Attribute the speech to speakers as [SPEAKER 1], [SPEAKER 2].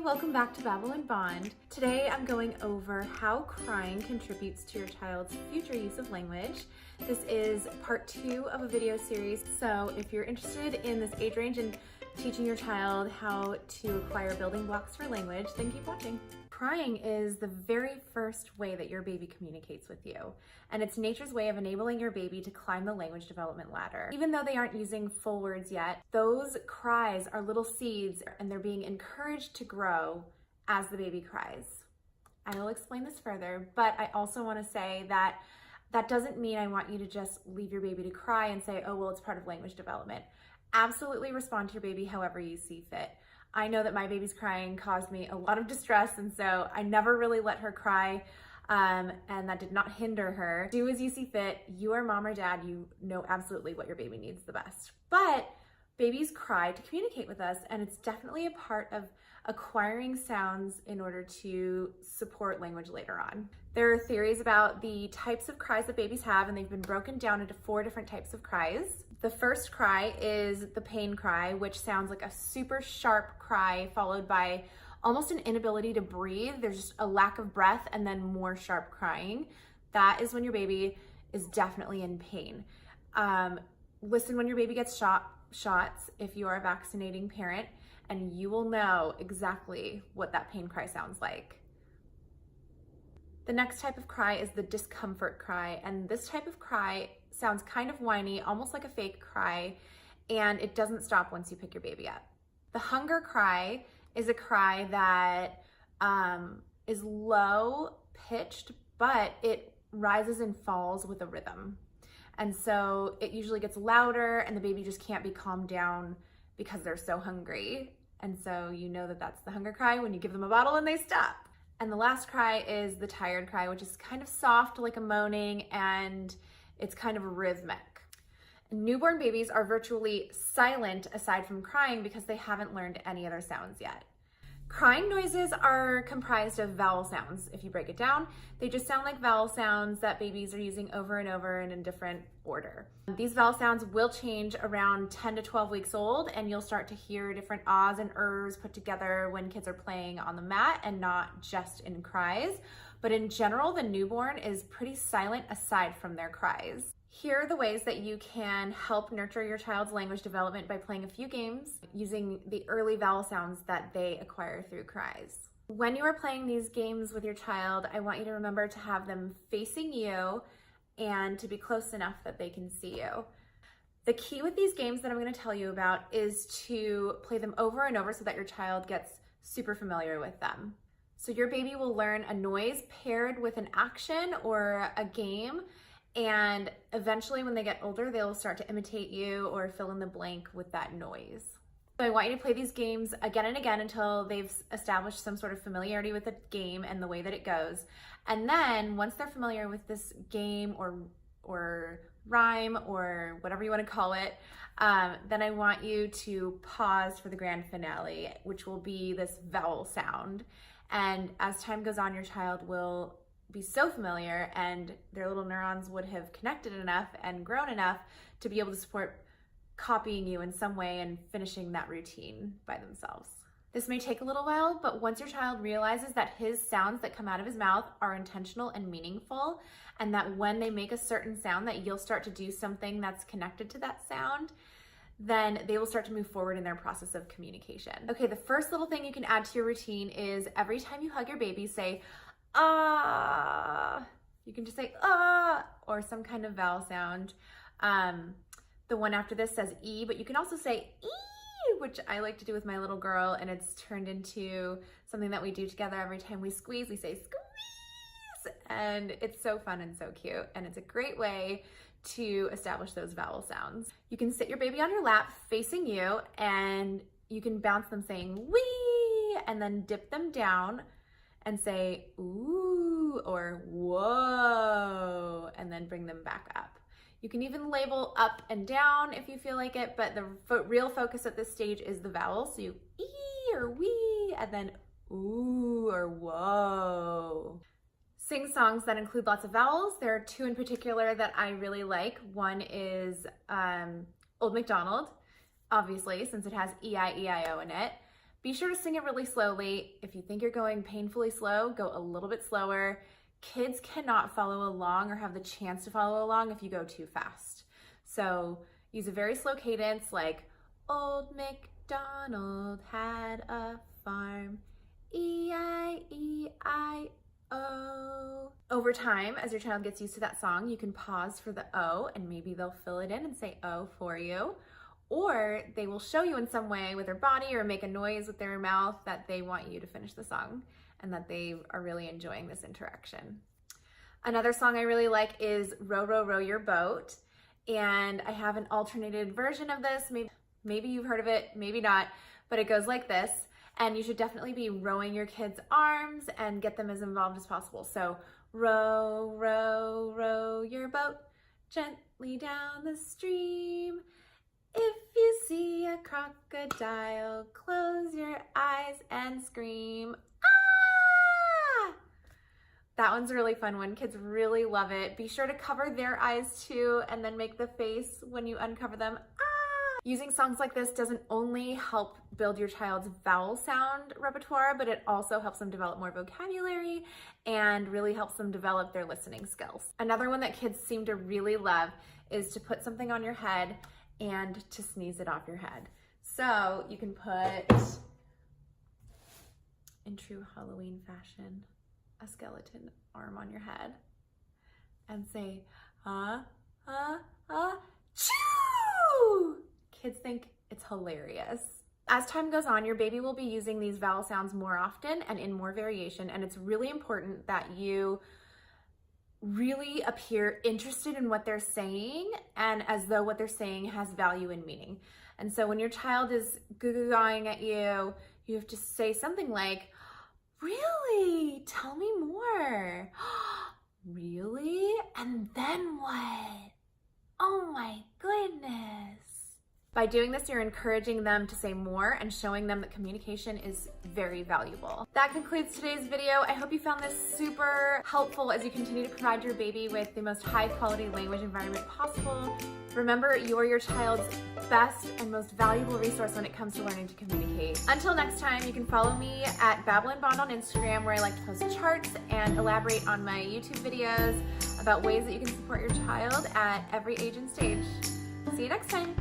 [SPEAKER 1] Welcome back to Babble and Bond. Today I'm going over how crying contributes to your child's future use of language. This is part 2 of a video series, so if you're interested in this age range and teaching your child how to acquire building blocks for language, then keep watching. Crying is the very first way that your baby communicates with you, and it's nature's way of enabling your baby to climb the language development ladder. Even though they aren't using full words yet, those cries are little seeds and they're being encouraged to grow as the baby cries. I will explain this further, but I also want to say that that doesn't mean I want you to just leave your baby to cry and say, oh, well, it's part of language development. Absolutely respond to your baby however you see fit. I know that my baby's crying caused me a lot of distress, and so I never really let her cry, and that did not hinder her. Do as you see fit. You are mom or dad. You know absolutely what your baby needs the best. But babies cry to communicate with us, and it's definitely a part of acquiring sounds in order to support language later on. There are theories about the types of cries that babies have, and they've been broken down into 4 different types of cries. The first cry is the pain cry, which sounds like a super sharp cry followed by almost an inability to breathe. There's just a lack of breath and then more sharp crying. That is when your baby is definitely in pain. Listen when your baby gets shots if you are a vaccinating parent, and you will know exactly what that pain cry sounds like. The next type of cry is the discomfort cry, and this type of cry sounds kind of whiny, almost like a fake cry, and it doesn't stop once you pick your baby up. The hunger cry is a cry that is low pitched, but it rises and falls with a rhythm. And so it usually gets louder and the baby just can't be calmed down because they're so hungry. And so you know that that's the hunger cry when you give them a bottle and they stop. And the last cry is the tired cry, which is kind of soft like a moaning, and it's kind of rhythmic. Newborn babies are virtually silent aside from crying because they haven't learned any other sounds yet. Crying noises are comprised of vowel sounds. If you break it down, they just sound like vowel sounds that babies are using over and over and in different order. These vowel sounds will change around 10 to 12 weeks old, and you'll start to hear different ahs and ers put together when kids are playing on the mat and not just in cries. But in general, the newborn is pretty silent aside from their cries. Here are the ways that you can help nurture your child's language development by playing a few games using the early vowel sounds that they acquire through cries. When you are playing these games with your child, I want you to remember to have them facing you and to be close enough that they can see you. The key with these games that I'm going to tell you about is to play them over and over so that your child gets super familiar with them. So your baby will learn a noise paired with an action or a game, and eventually when they get older, they'll start to imitate you or fill in the blank with that noise. So I want you to play these games again and again until they've established some sort of familiarity with the game and the way that it goes. And then once they're familiar with this game or rhyme or whatever you want to call it, then I want you to pause for the grand finale, which will be this vowel sound. And as time goes on, your child will be so familiar and their little neurons would have connected enough and grown enough to be able to support copying you in some way and finishing that routine by themselves. This may take a little while, but once your child realizes that his sounds that come out of his mouth are intentional and meaningful, and that when they make a certain sound that you'll start to do something that's connected to that sound, then they will start to move forward in their process of communication. Okay, the first little thing you can add to your routine is every time you hug your baby, say, ah. You can just say ah or some kind of vowel sound. The one after this says E, but you can also say E, which I like to do with my little girl, and it's turned into something that we do together every time we squeeze. We say squeeze, and it's so fun and so cute, and it's a great way to establish those vowel sounds. You can sit your baby on your lap facing you, and you can bounce them saying wee, and then dip them down and say ooh or whoa, and then bring them back up. You can even label up and down if you feel like it, but the real focus at this stage is the vowel. So you ee or wee, and then ooh or whoa. Sing songs that include lots of vowels. There are 2 in particular that I really like. One is Old MacDonald, obviously, since it has E-I-E-I-O in it. Be sure to sing it really slowly. If you think you're going painfully slow, go a little bit slower. Kids cannot follow along or have the chance to follow along if you go too fast. So use a very slow cadence, like Old MacDonald had a farm, E-I-E-I-O. Over time, as your child gets used to that song, you can pause for the O and maybe they'll fill it in and say O for you. Or they will show you in some way with their body or make a noise with their mouth that they want you to finish the song and that they are really enjoying this interaction. Another song I really like is Row, Row, Row Your Boat. And I have an alternated version of this. Maybe you've heard of it, maybe not, but it goes like this. And you should definitely be rowing your kids' arms and get them as involved as possible. So row, row, row your boat gently down the stream. If you see a crocodile, close your eyes and scream, ah! That one's a really fun one. Kids really love it. Be sure to cover their eyes too and then make the face when you uncover them, ah! Using songs like this doesn't only help build your child's vowel sound repertoire, but it also helps them develop more vocabulary and really helps them develop their listening skills. Another one that kids seem to really love is to put something on your head and to sneeze it off your head. So you can put, in true Halloween fashion, a skeleton arm on your head and say, choo! Kids think it's hilarious. As time goes on, your baby will be using these vowel sounds more often and in more variation, and it's really important that you really appear interested in what they're saying and as though what they're saying has value and meaning. And so when your child is goo-goo-gawing at you, you have to say something like, really? Tell me more. Really? And then what? Oh my goodness. By doing this, you're encouraging them to say more and showing them that communication is very valuable. That concludes today's video. I hope you found this super helpful as you continue to provide your baby with the most high quality language environment possible. Remember, you are your child's best and most valuable resource when it comes to learning to communicate. Until next time, you can follow me at Babble and Bond on Instagram, where I like to post charts and elaborate on my YouTube videos about ways that you can support your child at every age and stage. See you next time.